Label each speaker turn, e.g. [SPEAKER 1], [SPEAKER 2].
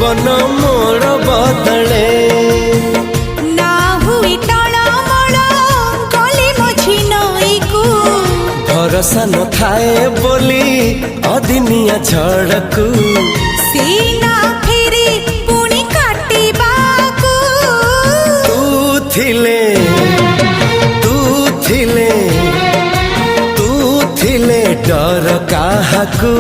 [SPEAKER 1] जीवन मोर बदले
[SPEAKER 2] ना हुई टळमळ गली मझी नई को
[SPEAKER 1] भरोसा न थाए बोली अदिनिया झड़कू
[SPEAKER 2] सीना फेरी पुणी काटिबाकू
[SPEAKER 1] तू थिले डर काहाकू।